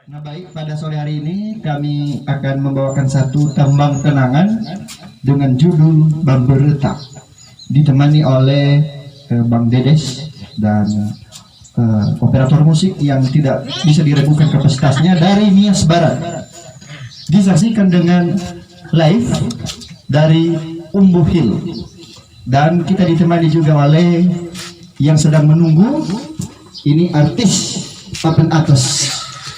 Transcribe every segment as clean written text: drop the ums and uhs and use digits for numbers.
Nah baik, pada sore hari ini kami akan membawakan satu tembang kenangan dengan judul Bamberetak, ditemani oleh Bang Dedes dan operator musik yang tidak bisa diragukan kapasitasnya dari Nias Barat. Disaksikan dengan live dari Umbu Hill, dan kita ditemani juga oleh yang sedang menunggu, ini artis papan atas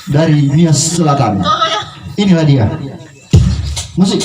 dari Nias Selatan. Inilah dia musik.